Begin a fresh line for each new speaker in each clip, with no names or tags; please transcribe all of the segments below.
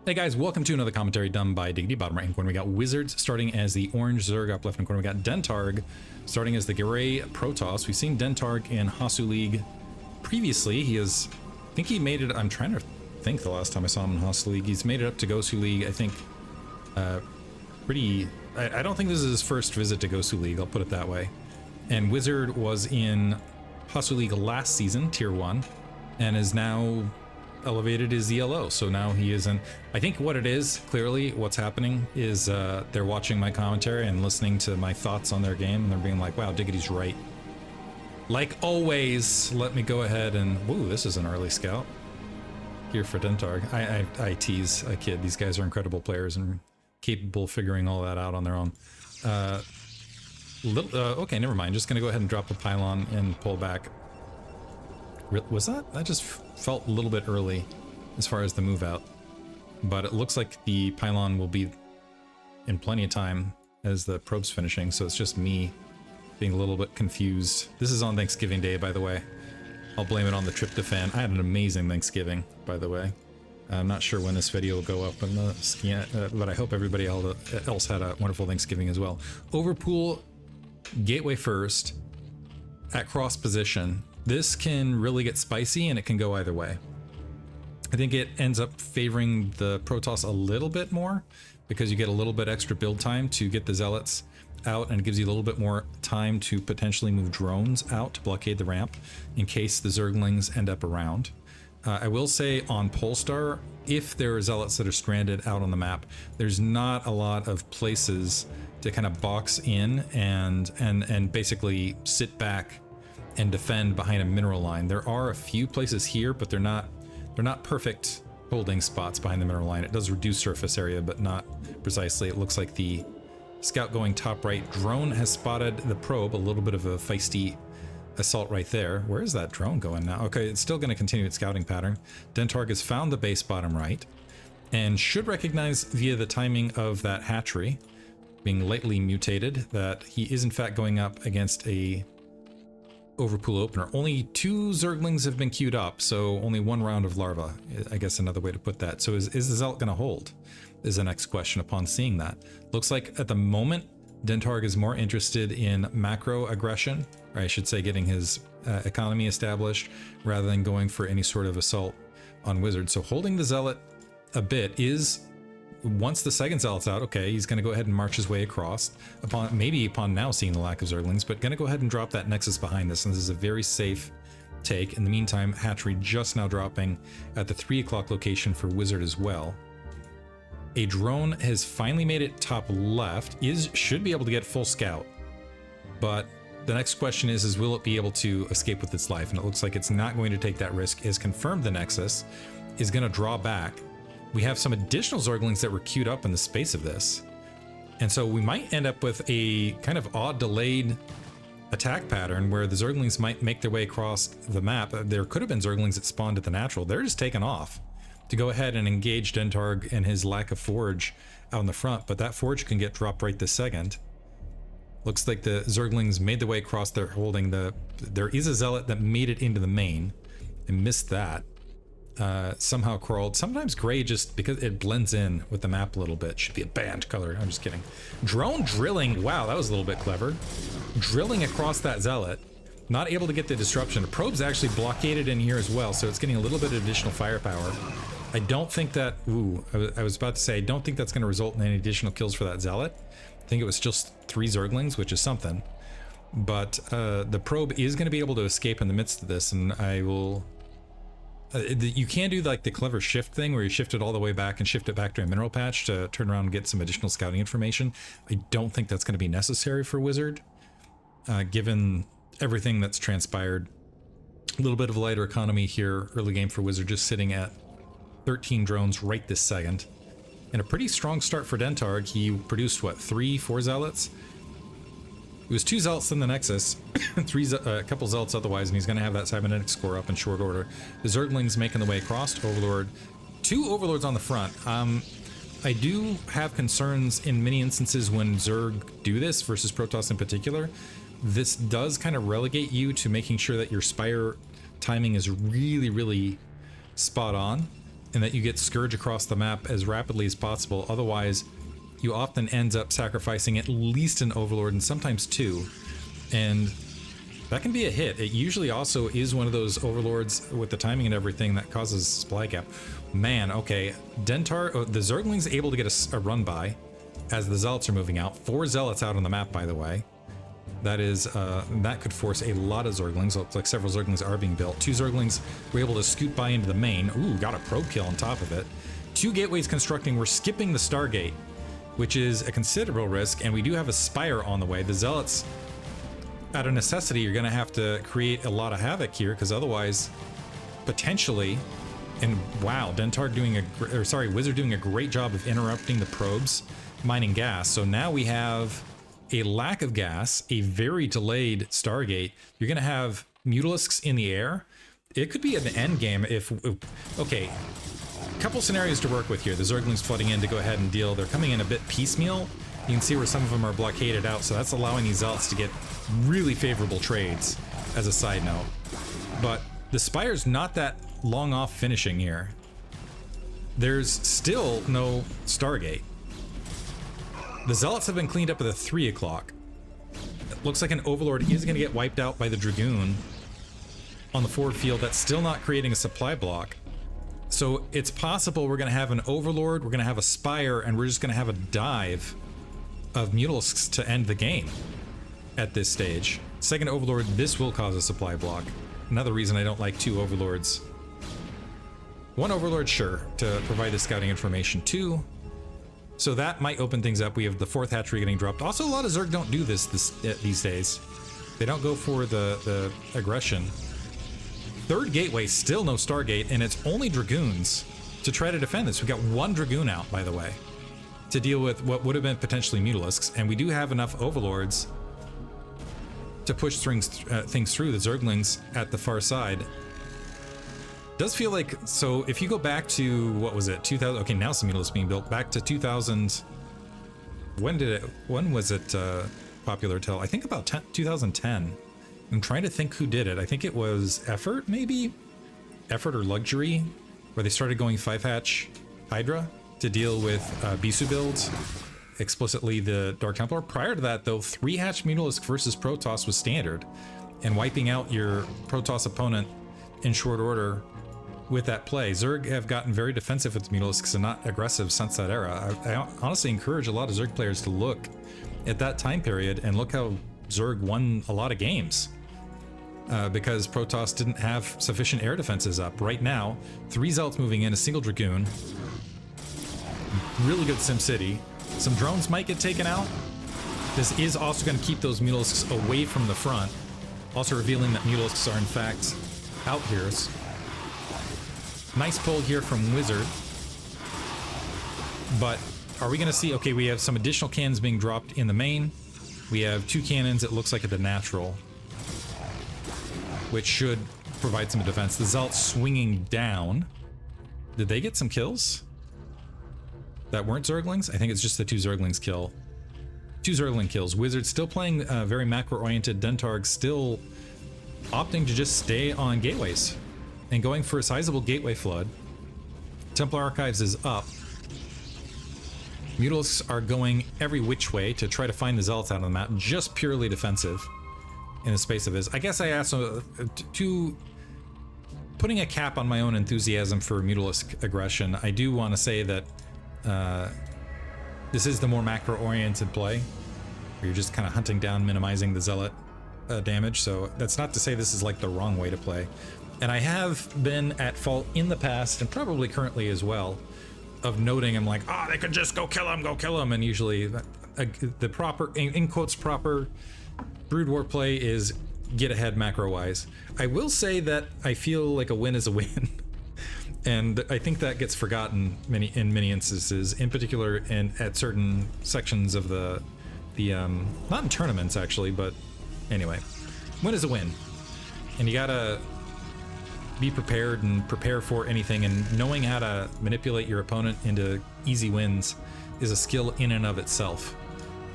Hey guys, welcome to another commentary done by Diggity. Bottom right hand corner we got Wizards starting as the orange Zerg. Up left hand corner we got Dentarg starting as the gray Protoss. We've seen Dentarg in Gosuleague previously. He is, I think he made it, I'm trying to think the last time I saw him in Gosuleague. He's made it up to Gosuleague, I think, I don't think this is his first visit to Gosuleague, I'll put it that way. And Wizard was in Gosuleague last season, tier 1, and is now elevated as ELO. So now he is in, I think what it is, clearly what's happening is they're watching my commentary and listening to my thoughts on their game, and they're being like, wow, Diggity's right. Like always, let me go ahead and, woo, this is an early scout here for Dentarg. I tease, I kid, these guys are incredible players and capable of figuring all that out on their own. Okay, never mind, just gonna go ahead and drop the pylon and pull back. Was that just felt a little bit early as far as the move out, but it looks like the pylon will be in plenty of time as the probe's finishing, so it's just me being a little bit confused. This is on Thanksgiving Day, by the way. I'll blame it on the tryptophan. I had an amazing Thanksgiving, by the way. I'm not sure when this video will go up in the scan, but I hope everybody else had a wonderful Thanksgiving as well. Overpool gateway first at cross position. This can really get spicy and it can go either way. I think it ends up favoring the Protoss a little bit more because you get a little bit extra build time to get the Zealots out, and it gives you a little bit more time to potentially move drones out to blockade the ramp in case the Zerglings end up around. I will say on Polestar, if there are Zealots that are stranded out on the map, there's not a lot of places to kind of box in and basically sit back and defend behind a mineral line. There are a few places here, but they're not perfect holding spots behind the mineral line. It does reduce surface area, but not precisely. It looks like the scout going top right drone has spotted the probe. A little bit of a feisty assault right there. Where is that drone going now? Okay, it's still going to continue its scouting pattern. Dentarg has found the base bottom right and should recognize via the timing of that hatchery being lightly mutated that he is in fact going up against a overpool opener. Only 2 Zerglings have been queued up, so only 1 round of larva, I guess another way to put that. So is the Zealot going to hold is the next question upon seeing that. Looks like at the moment Dentarg is more interested in macro aggression, or I should say getting his economy established rather than going for any sort of assault on Wizard. So holding the Zealot a bit is, once the second Zealot's out, okay, he's going to go ahead and march his way across, maybe upon now seeing the lack of Zerglings, but going to go ahead and drop that Nexus behind this, and this is a very safe take. In the meantime, hatchery just now dropping at the 3 o'clock location for Wizard as well. A drone has finally made it top left, should be able to get full scout, but the next question is will it be able to escape with its life? And it looks like it's not going to take that risk. Is confirmed the Nexus is going to draw back. We have some additional Zerglings that were queued up in the space of this. And so we might end up with a kind of odd delayed attack pattern where the Zerglings might make their way across the map. There could have been Zerglings that spawned at the natural. They're just taken off to go ahead and engage Dentarg and his lack of forge out in the front, but that forge can get dropped right this second. Looks like the Zerglings made their way across. They're holding there is a Zealot that made it into the main and missed that. Somehow crawled. Sometimes gray, just because it blends in with the map a little bit, should be a band color. I'm just kidding. Drone drilling. Wow, that was a little bit clever. Drilling across that Zealot. Not able to get the disruption. The probe's actually blockaded in here as well, so it's getting a little bit of additional firepower. I don't think that, I was about to say, I don't think that's going to result in any additional kills for that Zealot. I think it was just 3 Zerglings, which is something. But the probe is going to be able to escape in the midst of this, and I will... you can do like the clever shift thing where you shift it all the way back and shift it back to a mineral patch to turn around and get some additional scouting information. I don't think that's going to be necessary for Wizard, given everything that's transpired. A little bit of a lighter economy here, early game for Wizard, just sitting at 13 drones right this second. And a pretty strong start for Dentarg. He produced, what, 4 Zealots? It was 2 Zealots in the Nexus, a couple Zealots otherwise, and he's going to have that cybernetic score up in short order. The Zerglings making the way across to Overlord. 2 Overlords on the front. I do have concerns in many instances when Zerg do this, versus Protoss in particular. This does kind of relegate you to making sure that your Spire timing is really, really spot on. and that you get Scourge across the map as rapidly as possible. Otherwise, you often end up sacrificing at least an Overlord and sometimes two. And that can be a hit. It usually also is one of those Overlords with the timing and everything that causes supply gap. Man, okay. Dentarg, the Zergling's able to get a run by as the Zealots are moving out. 4 Zealots out on the map, by the way. That is, that could force a lot of Zerglings. Looks like several Zerglings are being built. 2 Zerglings were able to scoot by into the main. Ooh, got a probe kill on top of it. 2 gateways constructing. We're skipping the Stargate, which is a considerable risk, and we do have a Spire on the way. The Zealots, out of necessity, you're going to have to create a lot of havoc here, because otherwise, potentially, and wow, Dentarg doing Wizard doing a great job of interrupting the probes, mining gas. So now we have a lack of gas, a very delayed Stargate. You're going to have Mutalisks in the air. It could be an end game if okay, couple scenarios to work with here. The Zerglings flooding in to go ahead and deal. They're coming in a bit piecemeal. You can see where some of them are blockaded out, so that's allowing these Zealots to get really favorable trades, as a side note. But the Spire's not that long off finishing here. There's still no Stargate. The Zealots have been cleaned up at the 3 o'clock. It looks like an Overlord is going to get wiped out by the Dragoon on the forward field. That's still not creating a supply block. So it's possible we're going to have an Overlord, we're going to have a Spire, and we're just going to have a dive of Mutalisks to end the game at this stage. Second Overlord, this will cause a supply block. Another reason I don't like 2 Overlords. 1 Overlord, sure, to provide the scouting information. 2, so that might open things up. We have the 4th hatchery getting dropped. Also, a lot of Zerg don't do this these days. They don't go for the aggression. 3rd gateway, still no Stargate, and it's only Dragoons to try to defend this. We got 1 Dragoon out, by the way, to deal with what would have been potentially Mutalisks, and we do have enough Overlords to push things through. The Zerglings at the far side. Does feel like, so if you go back to, what was it, 2000, okay, now some Mutalisks being built, back to 2000, when was it popular till? I think about 2010. I'm trying to think who did it. I think it was Effort, maybe? Effort or Luxury, where they started going 5-hatch Hydra to deal with Bisu builds, explicitly the Dark Templar. Prior to that, though, 3-hatch Mutalisk versus Protoss was standard, and wiping out your Protoss opponent in short order with that play. Zerg have gotten very defensive with Mutalisks and not aggressive since that era. I honestly encourage a lot of Zerg players to look at that time period and look how Zerg won a lot of games. Because Protoss didn't have sufficient air defenses up. Right now, 3 Zealots moving in, a single Dragoon. Really good SimCity. Some drones might get taken out. This is also going to keep those Mutalisks away from the front. Also revealing that Mutalisks are in fact out here. Nice pull here from Wizard. But are we going to see... Okay, we have some additional cannons being dropped in the main. We have 2 cannons, it looks like, at the natural, which should provide some defense. The Zealots swinging down. Did they get some kills that weren't Zerglings? I think it's just the 2 Zerglings kill. 2 Zergling kills. Wizard still playing very macro-oriented. Dentarg still opting to just stay on gateways and going for a sizable gateway flood. Templar Archives is up. Mutalisks are going every which way to try to find the Zealots out on the map, just purely defensive in the space of this. I guess I asked to putting a cap on my own enthusiasm for Mutalisk aggression. I do want to say that this is the more macro-oriented play, where you're just kind of hunting down, minimizing the Zealot damage. So that's not to say this is like the wrong way to play. And I have been at fault in the past, and probably currently as well, of noting I'm like, they could just go kill him, and usually the proper, in quotes, proper Brood War play is get ahead macro-wise. I will say that I feel like a win is a win. And I think that gets forgotten in many instances, in particular at certain sections of the not in tournaments actually, but anyway, win is a win. And you gotta be prepared and prepare for anything, and knowing how to manipulate your opponent into easy wins is a skill in and of itself.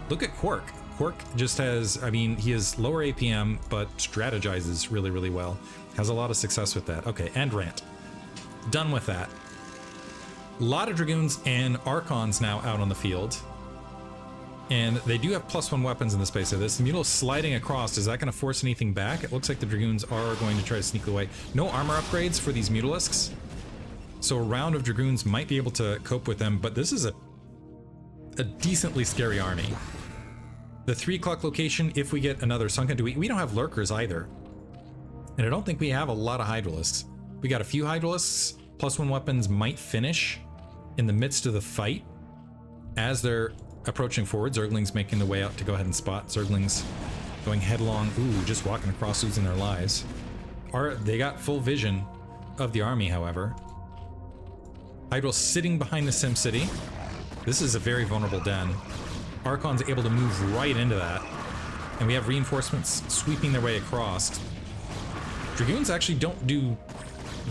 Look at Quark. Quark just has, I mean, he has lower APM, but strategizes really, really well. Has a lot of success with that. Okay, and rant. Done with that. A lot of Dragoons and Archons now out on the field. And they do have +1 weapons in the space of this. Mutalisks sliding across, is that going to force anything back? It looks like the Dragoons are going to try to sneak away. No armor upgrades for these Mutalisks. So a round of Dragoons might be able to cope with them, but this is a decently scary army. The 3 o'clock location, if we get another Sunken, we don't have Lurkers either. And I don't think we have a lot of Hydralisks. We got a few Hydralisks. +1 weapons might finish in the midst of the fight as they're approaching forward. Zerglings making the way out to go ahead and spot. Zerglings going headlong. Ooh, just walking across, losing their lives. They got full vision of the army, however. Hydro sitting behind the SimCity. This is a very vulnerable den. Archon's able to move right into that. And we have reinforcements sweeping their way across. Dragoons actually don't do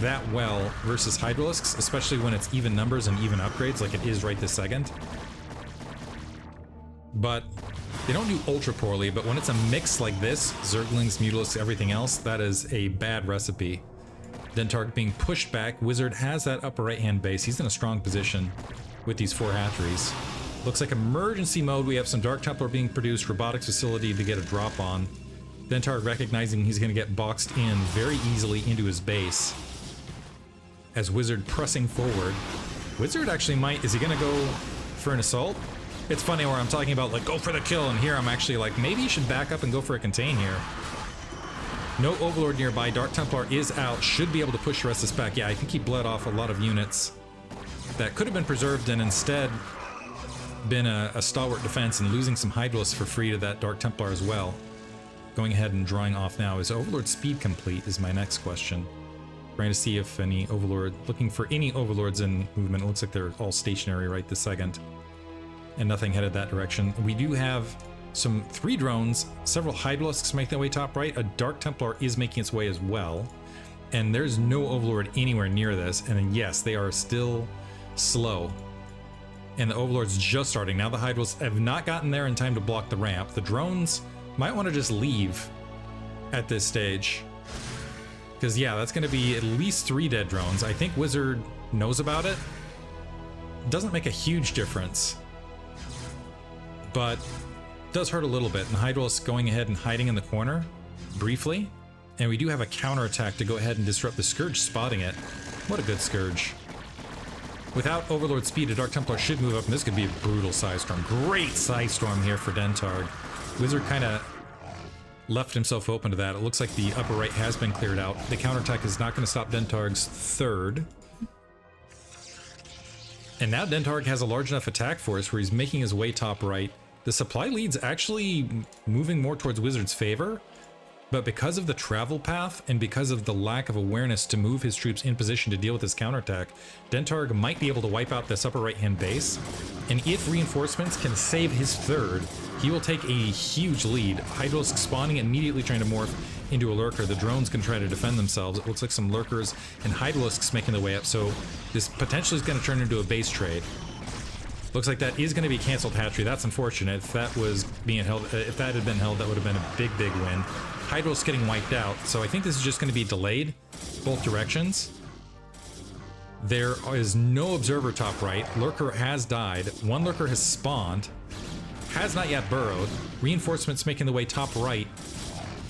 that well versus Hydralisks, especially when it's even numbers and even upgrades like it is right this second. But they don't do ultra poorly, but when it's a mix like this, Zerglings, Mutalisks, everything else, that is a bad recipe. Dentarg being pushed back. Wizard has that upper right-hand base. He's in a strong position with these 4 hatcheries. Looks like emergency mode. We have some Dark Templar being produced, robotics facility to get a drop on. Dentarg recognizing he's going to get boxed in very easily into his base. As Wizard pressing forward. Wizard actually might, is he going to go for an assault? It's funny where I'm talking about like go for the kill, and here I'm actually like maybe you should back up and go for a contain here. No Overlord nearby. Dark Templar is out. Should be able to push the rest of this back. Yeah, I think he bled off a lot of units that could have been preserved and instead been a stalwart defense, and losing some Hydralisks for free to that Dark Templar as well. Going ahead and drawing off now. Is Overlord speed complete is my next question. Trying to see if any Overlord, looking for any Overlords in movement. It looks like they're all stationary right this second. And nothing headed that direction. We do have some 3 drones, several Hydralisks make their way top right. A Dark Templar is making its way as well. And there's no Overlord anywhere near this. And then yes, they are still slow. And the Overlord's just starting. Now the Hydralisks have not gotten there in time to block the ramp. The drones might want to just leave at this stage. Because yeah, that's going to be at least 3 dead drones. I think Wizard knows about it. Doesn't make a huge difference, but does hurt a little bit. And Hydralisk going ahead and hiding in the corner briefly. And we do have a counterattack to go ahead and disrupt the Scourge, spotting it. What a good Scourge. Without Overlord speed, a Dark Templar should move up, and this could be a brutal Psystorm. Great Psystorm here for Dentarg. Wizard kind of left himself open to that. It looks like the upper right has been cleared out. The counterattack is not going to stop Dentarg's 3rd. And now Dentarg has a large enough attack force where he's making his way top right. The supply lead's actually moving more towards Wizard's favor, but because of the travel path and because of the lack of awareness to move his troops in position to deal with this counterattack, Dentarg might be able to wipe out this upper right-hand base. And if reinforcements can save his 3rd, he will take a huge lead. Hydralisk spawning, immediately trying to morph into a Lurker. The drones can try to defend themselves. It looks like some Lurkers and Hydralisks making their way up, so this potentially is going to turn into a base trade. Looks like that is going to be canceled hatchery. That's unfortunate. If that was being held, if that had been held, that would have been a big, big win. Hydralisk getting wiped out, so I think this is just going to be delayed both directions. There is no observer top right. Lurker has died. 1 Lurker has spawned. Has not yet burrowed. Reinforcements making the way top right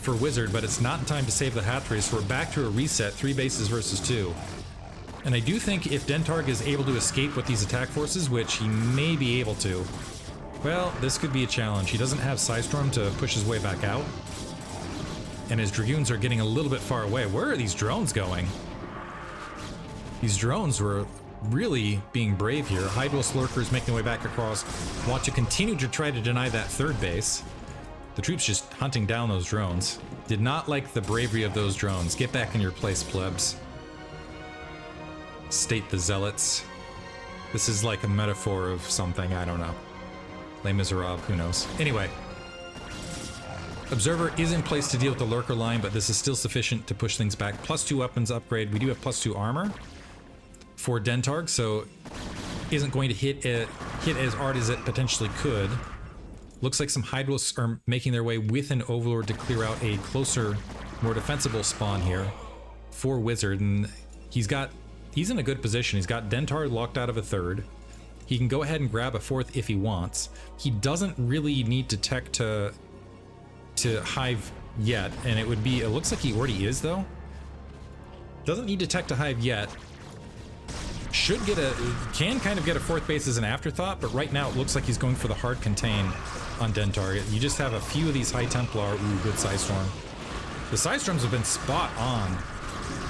for Wizard, but it's not in time to save the hatchery, so we're back to a reset, 3 bases versus 2. And I do think if Dentarg is able to escape with these attack forces, which he may be able to, well, this could be a challenge. He doesn't have Psystorm to push his way back out. And his Dragoons are getting a little bit far away. Where are these drones going? These drones were really being brave here. Hydralisk Lurkers making their way back across. Want to continue to try to deny that 3rd base. The troops just hunting down those drones. Did not like the bravery of those drones. Get back in your place, plebs. State the Zealots. This is like a metaphor of something, I don't know. Les Miserables, who knows. Anyway. Observer is in place to deal with the Lurker line, but this is still sufficient to push things back. +2 weapons upgrade. We do have +2 armor for Dentarg, so isn't going to hit as hard as it potentially could. Looks like some Hydralisks are making their way with an Overlord to clear out a closer, more defensible spawn here for Wizard, and he's got he's in a good position. He's got Dentarg locked out of a third. He can go ahead and grab a fourth if he wants. He doesn't really need to tech to hive yet, and it looks like he already is though. Doesn't need to tech to hive yet. Can kind of get a fourth base as an afterthought, but right now it looks like he's going for the hard contain on Dentarg. You just have a few of these high Templar. Ooh, good Psystorm. The Psystorms have been spot on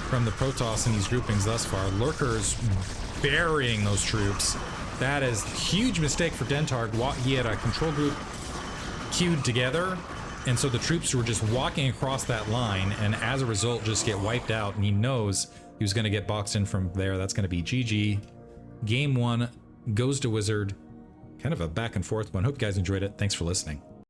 from the Protoss in these groupings thus far. Lurkers burying those troops. That is a huge mistake for Dentarg. He had a control group queued together, and so the troops were just walking across that line, and as a result just get wiped out, and he knows he was going to get boxed in from there. That's going to be GG. Game 1 goes to Wizard. Kind of a back and forth one. Hope you guys enjoyed it. Thanks for listening.